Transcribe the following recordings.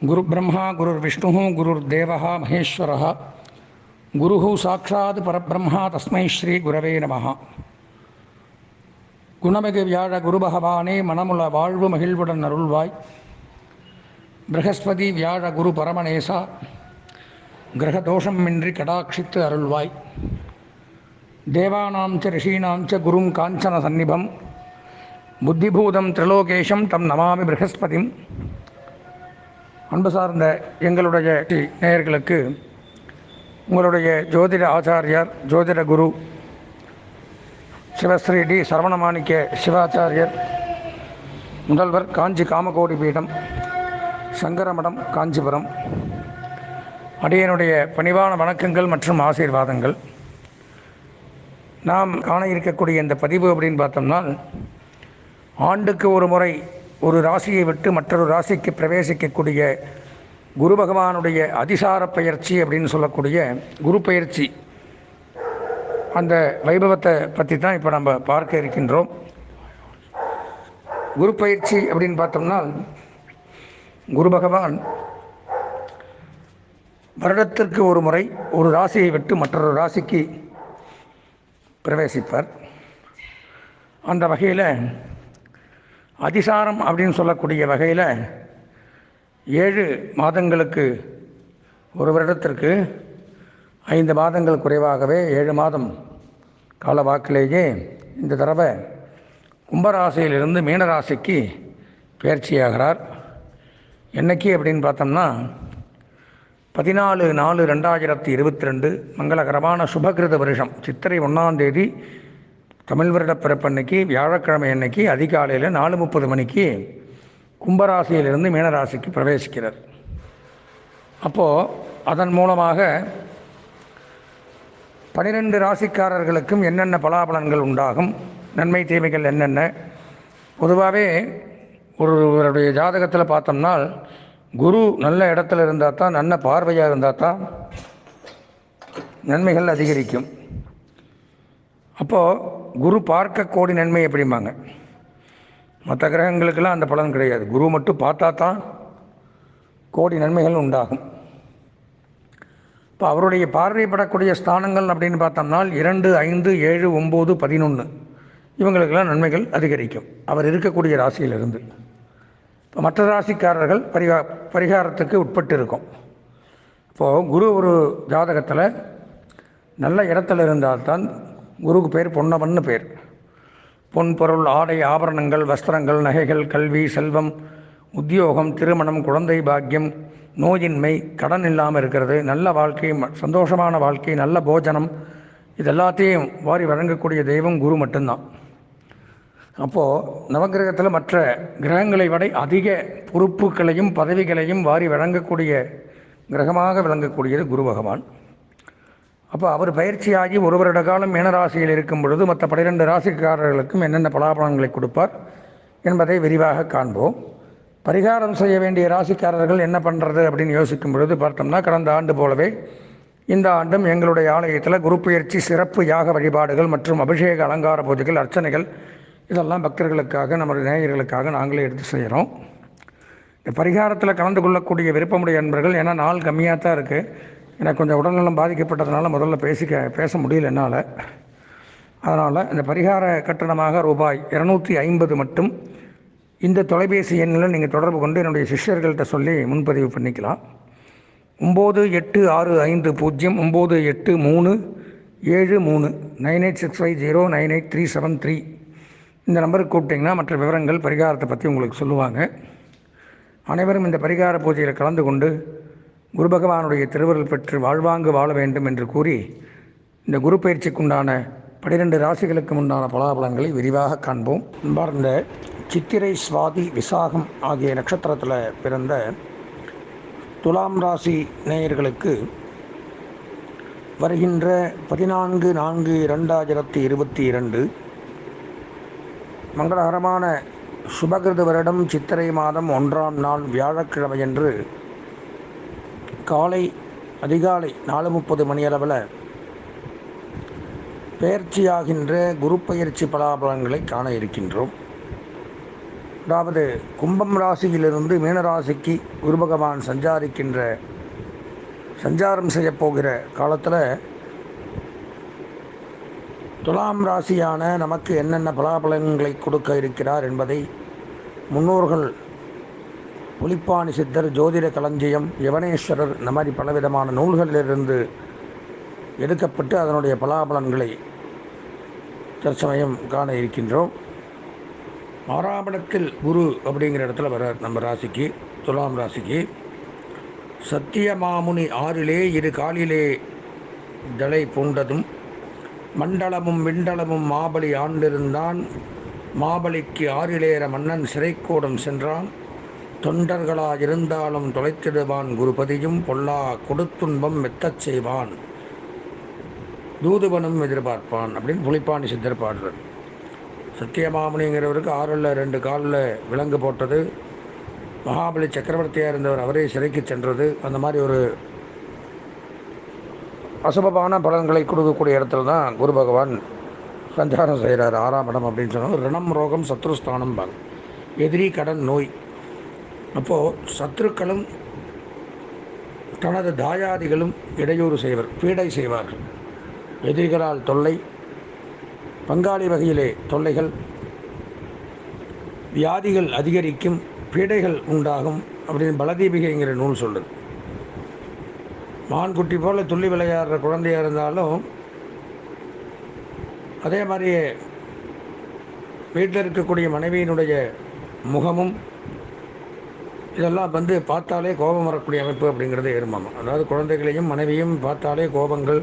गुरु ब्रह्मा गुरुर्विष्णु गुरुर्देवः महेश्वरः गुरुः साक्षात् परब्रह्मा तस्मै श्री गुरवे नमः. குணமிகு வியாழ குருபகவானே மனமுள வாழ்வு மகிழ்வுடன் அருள்வாய். ப்ரஹஸ்பதி வியாழ குரு பரமநேசா கிரகதோஷமின்றி கடாட்சித்து அருள்வாய். தேவானாம் ச ரிஷீனாம் ச குரும் காஞ்சன சந்நிபம் புத்திபூதம் திரிலோகேஷம் தம் நமாமி ப்ரஹஸ்பதிம். அன்பு சார்ந்த எங்களுடைய நேயர்களுக்கு உங்களுடைய ஜோதிட ஆச்சாரியார் ஜோதிட குரு சிவஸ்ரீ டி சரவணமாணிக்க சிவாச்சாரியர் முதல்வர் காஞ்சி காமகோடி பீடம் சங்கரமடம் காஞ்சிபுரம் அடியனுடைய பணிவான வணக்கங்கள் மற்றும் ஆசீர்வாதங்கள். நாம் காண இருக்கக்கூடிய இந்த பதிவு அப்படின்னு பார்த்தோம்னா, ஆண்டுக்கு ஒரு முறை ஒரு ராசியை விட்டு மற்றொரு ராசிக்கு பிரவேசிக்கக்கூடிய குரு பகவானுடைய அதிசார பயிற்சி அப்படின்னு சொல்லக்கூடிய குரு பயிற்சி, அந்த வைபவத்தை பற்றி தான் இப்போ நம்ம பார்க்க இருக்கின்றோம். குரு பயிற்சி அப்படின்னு பார்த்தோம்னா, குரு பகவான் வருடத்திற்கு ஒரு முறை ஒரு ராசியை விட்டு மற்றொரு ராசிக்கு பிரவேசிப்பார். அந்த வகையில் அதிசாரம் அப்படின்னு சொல்லக்கூடிய வகையில் 7 மாதங்களுக்கு ஒரு வருடத்திற்கு 5 மாதங்கள் குறைவாகவே 7 மாதம் கால வாக்கிலேயே இந்த தடவை கும்பராசியிலிருந்து மீனராசிக்கு பயிற்சியாகிறார். என்னைக்கு அப்படின்னு பார்த்தோம்னா 14/4/2022 மங்களகரமான சுபகிருத வருஷம் சித்திரை 1ஆம் தேதி தமிழ் வருட பிறப்பன்னைக்கு வியாழக்கிழமை அன்னைக்கு அதிகாலையில் 4:30 மணிக்கு கும்பராசியிலிருந்து மீனராசிக்கு பிரவேசிக்கிறார். அப்போது அதன் மூலமாக 12 ராசிக்காரர்களுக்கும் என்னென்ன பலாபலன்கள் உண்டாகும், நன்மை தீமைகள் என்னென்ன. பொதுவாகவே ஒருவருடைய ஜாதகத்தில் பார்த்தோம்னா, குரு நல்ல இடத்துல இருந்தால் தான், நல்ல பார்வையாக இருந்தால் தான் நன்மைகள் அதிகரிக்கும். அப்போது குரு பார்க்க கோடி நன்மை எப்படிம்பாங்க. மற்ற கிரகங்களுக்கெல்லாம் அந்த பலன் கிடையாது. குரு மட்டும் பார்த்தா தான் கோடி நன்மைகள் உண்டாகும். இப்போ அவருடைய பார்வைப்படக்கூடிய ஸ்தானங்கள் அப்படின்னு பார்த்தோம்னா 2, 5, 7, 9, 11 இவங்களுக்கெல்லாம் நன்மைகள் அதிகரிக்கும் அவர் இருக்கக்கூடிய ராசியிலிருந்து. இப்போ மற்ற ராசிக்காரர்கள் பரிகாரத்துக்கு உட்பட்டு இருக்கும். இப்போது குரு ஒரு ஜாதகத்தில் நல்ல இடத்துல இருந்தால்தான் குருக்கு பேர் பொன்னவன்னு பேர். பொன், பொருள், ஆடை, ஆபரணங்கள், வஸ்திரங்கள், நகைகள், கல்வி, செல்வம், உத்தியோகம், திருமணம், குழந்தை பாக்கியம், நோயின்மை, கடன் இல்லாமல் இருக்கிறது, நல்ல வாழ்க்கை, சந்தோஷமான வாழ்க்கை, நல்ல போஜனம், இது எல்லாத்தையும் வாரி வழங்கக்கூடிய தெய்வம் குரு மட்டும்தான். அப்போது நவகிரகத்தில் மற்ற கிரகங்களை விட அதிக பொறுப்புகளையும் பதவிகளையும் வாரி வழங்கக்கூடிய கிரகமாக விளங்கக்கூடியது குரு பகவான். அப்போ அவர் பயிற்சியாகி ஒரு வருட காலம் மீனராசியில் இருக்கும் பொழுது மற்ற 12 ராசிக்காரர்களுக்கும் என்னென்ன பலாபலன்களை கொடுப்பார் என்பதை விரிவாக காண்போம். பரிகாரம் செய்ய வேண்டிய ராசிக்காரர்கள் என்ன பண்ணுறது அப்படின்னு யோசிக்கும் பொழுது பார்த்தோம்னா, கடந்த ஆண்டு போலவே இந்த ஆண்டும் எங்களுடைய ஆலயத்தில் குரு பயிற்சி சிறப்பு யாக வழிபாடுகள் மற்றும் அபிஷேக அலங்கார பூஜைகள், அர்ச்சனைகள் இதெல்லாம் பக்தர்களுக்காக, நமது நேயர்களுக்காக நாங்களே எடுத்து செய்கிறோம். இந்த பரிகாரத்தில் கலந்து கொள்ளக்கூடிய விருப்பமுடைய நண்பர்கள், ஏன்னா நாள் கம்மியாக தான் இருக்குது, எனக்கு கொஞ்சம் உடல்நலம் பாதிக்கப்பட்டதுனால முதல்ல பேச முடியல என்னால். அதனால் இந்த பரிகார கட்டணமாக ரூபாய் 250 மட்டும் இந்த தொலைபேசி எண்ணில் நீங்கள் தொடர்பு கொண்டு என்னுடைய சிஷ்யர்கள்ட்ட சொல்லி முன்பதிவு பண்ணிக்கலாம். 9860983373 9865098373 இந்த நம்பருக்கு கூப்பிட்டிங்கன்னா மற்ற விவரங்கள் பரிகாரத்தை பற்றி உங்களுக்கு சொல்லுவாங்க. அனைவரும் இந்த பரிகார பூஜையில் கலந்து கொண்டு குரு பகவானுடைய திருவருள் பெற்று வாழ்வாங்கு வாழ வேண்டும் என்று கூறி, இந்த குரு பயிற்சிக்குண்டான 12 ராசிகளுக்கு உண்டான பலாபலன்களை விரிவாக காண்போம். இந்த சித்திரை, சுவாதி, விசாகம் ஆகிய நட்சத்திரத்தில் பிறந்த துலாம் ராசி நேயர்களுக்கு வருகின்ற 14/4/2022 மங்களகரமான சுபகிருத வருடம் சித்திரை மாதம் 1ஆம் நாள் வியாழக்கிழமையன்று அதிகாலை 4:30 மணியளவில் பெயர்ச்சியாகின்ற குரு பயிற்சி பலாபலன்களை காண இருக்கின்றோம். அதாவது கும்பம் ராசியிலிருந்து மீனராசிக்கு குரு பகவான் சஞ்சாரம் செய்யப்போகிற காலத்தில் துலாம் ராசியான நமக்கு என்னென்ன பலாபலன்களை கொடுக்க இருக்கிறார் என்பதை முன்னோர்கள் புலிப்பாணி சித்தர், ஜோதிட களஞ்சியம், யவனேஸ்வரர் இந்த மாதிரி பலவிதமான நூல்களிலிருந்து எடுக்கப்பட்டு அதனுடைய பலாபலன்களை தற்சமயம் காண இருக்கின்றோம். 6ஆம் இடத்தில் குரு அப்படிங்கிற இடத்துல வர்றார் நம்ம ராசிக்கு, துலாம் ராசிக்கு. சத்தியமாமுனி 6லே 2 காலிலே தலை பூண்டதும் மண்டலமும் விண்டலமும் மாபலி ஆண்டிருந்தான். மாபலிக்கு 6லேற மன்னன் சிறைக்கூடம் சென்றான். தொண்டர்களாயிருந்தாலும் தொலைத்திடுவான் குருபதியும் பொல்லா கொடுத்துன்பம் மெத்தச் செய்வான் தூதுவனும் எதிர்பார்ப்பான் அப்படின்னு புலிப்பாணி சித்தர் பாடுறார். சத்தியமாமுனிங்கிறவருக்கு 6ல் 2 காலில் விலங்கு போட்டது, மகாபலி சக்கரவர்த்தியாக இருந்தவர் அவரே சிறைக்கு சென்றது, அந்த மாதிரி ஒரு அசுபமான பலன்களை கொடுக்கக்கூடிய இடத்துல தான் குரு பகவான் சஞ்சாரம் செய்கிறார். 6ஆம் இடம் அப்படின்னு சொன்னால் ரிணம், ரோகம், சத்ருஸ்தானம் பாங்க, எதிரி, கடன், நோய். அப்போது சத்ருக்களும் தனது தாயாதிகளும் இடையூறு செய்வர், பீடை செய்வார்கள். எதிரிகளால் தொல்லை, பங்காளி வகையிலே தொல்லைகள், வியாதிகள் அதிகரிக்கும், பீடைகள் உண்டாகும் அப்படின்னு பலதீபிகைங்கிற நூல் சொல்லுது. மான்குட்டி போல் துள்ளி விளையாடுற குழந்தையாக இருந்தாலும் அதே மாதிரியே வீட்டில் இருக்கக்கூடிய மனைவியினுடைய முகமும் இதெல்லாம் பார்த்தாலே கோபம் வரக்கூடிய அமைப்பு அப்படிங்கிறது ஏறுமாமா. அதாவது குழந்தைகளையும் மனைவியும் பார்த்தாலே கோபங்கள்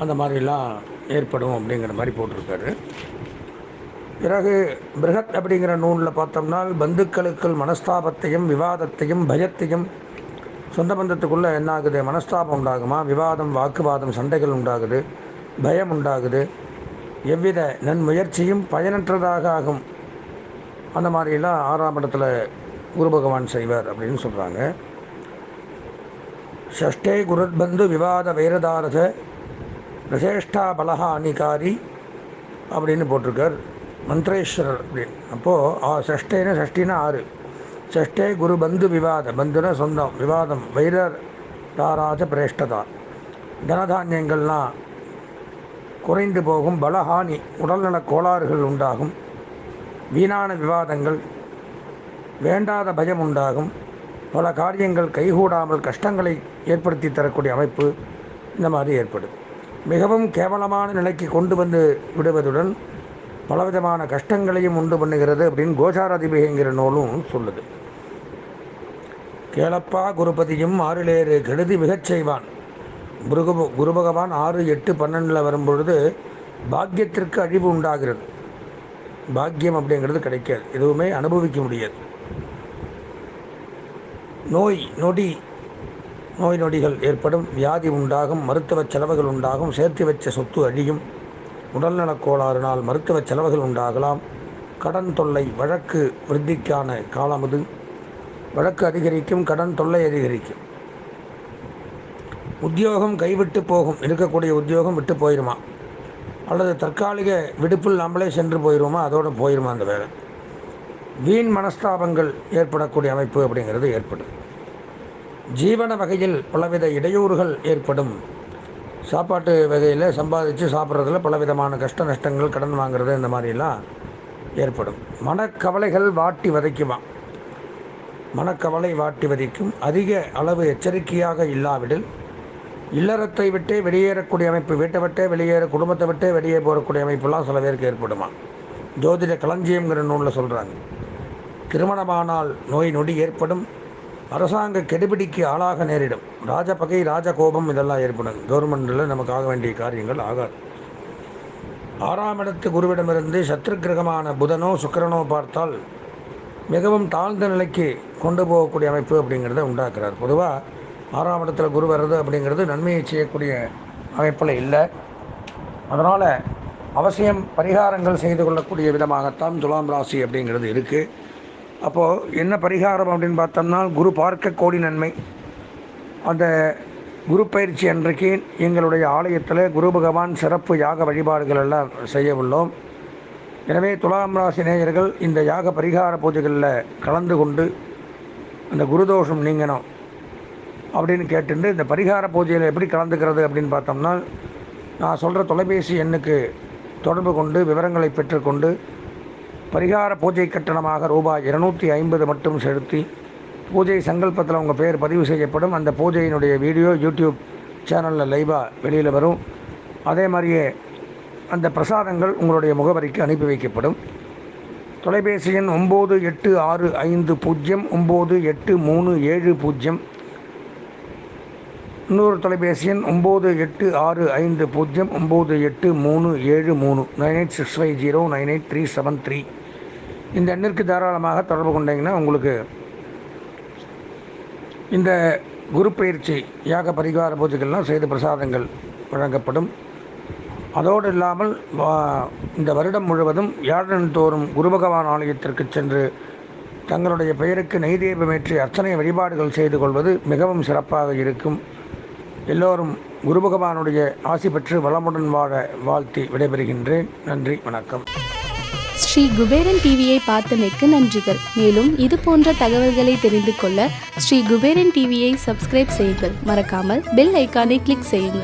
அந்த மாதிரிலாம் ஏற்படும் அப்படிங்கிற மாதிரி போட்டிருக்காரு. பிறகு பிருகத் அப்படிங்கிற நூலில் பார்த்தோம்னா பந்துக்களுக்குள் மனஸ்தாபத்தையும் விவாதத்தையும் பயத்தையும், சொந்த பந்தத்துக்குள்ளே என்ன ஆகுது, மனஸ்தாபம் உண்டாகுமா, விவாதம், வாக்குவாதம், சண்டைகள் உண்டாகுது, பயம் உண்டாகுது, எவ்வித நன்முயற்சியும் பயனற்றதாக ஆகும். அந்த மாதிரிலாம் 6ஆம் இடத்துல குரு பகவான் செய்வார் அப்படின்னு சொல்கிறாங்க. ஷஷ்டே குருபந்து விவாத வைரதாரத விசேஷ்டா பலஹா அணிகாரி அப்படின்னு போட்டிருக்கார் மந்திரேஸ்வரர் அப்படின்னு. அப்போது ஷஷ்டினா 6. ஷஷ்டே குரு பந்து விவாத, பந்துன சொந்தம், விவாதம், வைரதாராஜ பிரேஷ்டதா, தனதானியங்கள்லாம் குறைந்து போகும், பலஹானி உடல்நல கோளாறுகள் உண்டாகும், வீணான விவாதங்கள், வேண்டாத பயம் உண்டாகும், பல காரியங்கள் கைகூடாமல் கஷ்டங்களை ஏற்படுத்தி தரக்கூடிய அமைப்பு இந்த மாதிரி ஏற்படும். மிகவும் கேவலமான நிலைக்கு கொண்டு வந்து விடுவதுடன் பலவிதமான கஷ்டங்களையும் உண்டு பண்ணுகிறது அப்படின்னு கோசாராதிபதிங்கிற நூலும் சொல்லுது. கேளப்பா குருபதியும் 6லேறு கெடுதி மிகச் செய்வான். குரு பகவான் 6, 8, 12 வரும்பொழுது பாக்கியத்திற்கு அழிவு உண்டாகிறது. பாக்கியம் அப்படிங்கிறது கிடைக்காது, எதுவுமே அனுபவிக்க முடியாது. நோய் நொடிகள் ஏற்படும், வியாதி உண்டாகும், மருத்துவ செலவுகள் உண்டாகும், சேர்த்து வச்ச சொத்து அழியும், உடல்நலக் கோளாறுனால் மருத்துவ செலவுகள் உண்டாகலாம், கடன் தொல்லை, வழக்கு விருத்திக்கான காலம் இது, வழக்கு அதிகரிக்கும், கடன் தொல்லை அதிகரிக்கும். உத்தியோகம் கைவிட்டு போகும், இருக்கக்கூடிய உத்தியோகம் விட்டு போயிடுமா, அல்லது தற்காலிக விடுப்பில் நம்மளே சென்று போயிடுவோமா, அதோடு போயிடுமா அந்த வேலை. வீண் மனஸ்தாபங்கள் ஏற்படக்கூடிய அமைப்பு அப்படிங்கிறது ஏற்படும். ஜீவன வகையில் பலவித இடையூறுகள் ஏற்படும். சாப்பாட்டு வகையில் சம்பாதிச்சு சாப்பிட்றதுல பலவிதமான கஷ்ட நஷ்டங்கள், கடன் வாங்குறது, இந்த மாதிரிலாம் ஏற்படும். மனக்கவலைகள் வாட்டி வதைக்குமா, மனக்கவலை வாட்டி வதைக்கும். அதிக அளவு எச்சரிக்கையாக இல்லாவிடில் இல்லறத்தை விட்டே வெளியேறக்கூடிய அமைப்பு, வீட்டை விட்டே வெளியேற, குடும்பத்தை விட்டே வெளியே போகக்கூடிய அமைப்புலாம் சில பேருக்கு ஏற்படுமா. ஜோதிட களஞ்சியம்ங்கிற நூலில் சொல்கிறாங்க. திருமணமானால் நோய் நொடி ஏற்படும், அரசாங்க கெடுபிடிக்கு ஆளாக நேரிடும், ராஜபகை, ராஜகோபம் இதெல்லாம் ஏற்படும். கவர்மெண்டில் நமக்கு ஆக வேண்டிய காரியங்கள் ஆகாது. 6ஆம் இடத்து குருவிடமிருந்து சத்ரு கிரகமான புதனோ சுக்கிரனோ பார்த்தால் மிகவும் தாழ்ந்த நிலைக்கு கொண்டு போகக்கூடிய அமைப்பு அப்படிங்கிறத உண்டாக்குறார். பொதுவாக 6ஆம் இடத்துல குரு வர்றது அப்படிங்கிறது நன்மையை செய்யக்கூடிய அமைப்பில் இல்லை. அதனால் அவசியம் பரிகாரங்கள் செய்து கொள்ளக்கூடிய விதமாகத்தான் துலாம் ராசி அப்படிங்கிறது இருக்குது. அப்போது என்ன பரிகாரம் அப்படின்னு பார்த்தோம்னா, குரு பார்க்க கோடி நன்மை, அந்த குரு பயிற்சி அன்றைக்கு எங்களுடைய ஆலயத்தில் குரு பகவான் சிறப்பு யாக வழிபாடுகள் எல்லாம் செய்ய உள்ளோம். எனவே துலாம் ராசி நேயர்கள் இந்த யாக பரிகார பூஜைகளில் கலந்து கொண்டு அந்த குருதோஷம் நீங்கணும் அப்படின்னு கேட்டுட்டு இந்த பரிகார பூஜையில் எப்படி கலந்துக்கிறது அப்படின்னு பார்த்தோம்னா, நான் சொல்கிற தொலைபேசி எண்ணுக்கு தொடர்பு கொண்டு விவரங்களை பெற்றுக்கொண்டு பரிகார பூஜை கட்டணமாக ரூபாய் 250 மட்டும் செலுத்தி பூஜை சங்கல்பத்தில் உங்கள் பேர் பதிவு செய்யப்படும். அந்த பூஜையினுடைய வீடியோ யூடியூப் சேனலில் லைவாக வெளியில் வரும். அதே மாதிரியே அந்த பிரசாதங்கள் உங்களுடைய முகவரிக்கு அனுப்பி வைக்கப்படும். தொலைபேசி எண் 9865098370. இன்னொரு தொலைபேசி எண் 9865098373 9865098373. இந்த எண்ணிற்கு தாராளமாக தொடர்பு கொண்டீங்கன்னா உங்களுக்கு இந்த குரு பயிற்சி யாக பரிகார பூஜைகள்லாம் செய்து பிரசாதங்கள் வழங்கப்படும். அதோடு இல்லாமல் இந்த வருடம் முழுவதும் வியாழன் தோறும் குரு பகவான் ஆலயத்திற்கு சென்று தங்களுடைய பெயருக்கு நெய்தீபமேற்றி அர்ச்சனை வழிபாடுகள் செய்து கொள்வது மிகவும் சிறப்பாக இருக்கும். எல்லோரும் குரு பகவானுடைய ஆசி பெற்று வளமுடன் வாழ வாழ்த்தி விடைபெறுகின்றேன். நன்றி, வணக்கம். ஸ்ரீ குபேரன் டிவியை பார்த்தமைக்கு நன்றிகள். மேலும் இது போன்ற தகவல்களை தெரிந்து கொள்ள ஸ்ரீ குபேரன் டிவியை சப்ஸ்கிரைப் செய்யுங்கள். மறக்காமல் பெல் ஐக்கானை கிளிக் செய்யுங்கள்.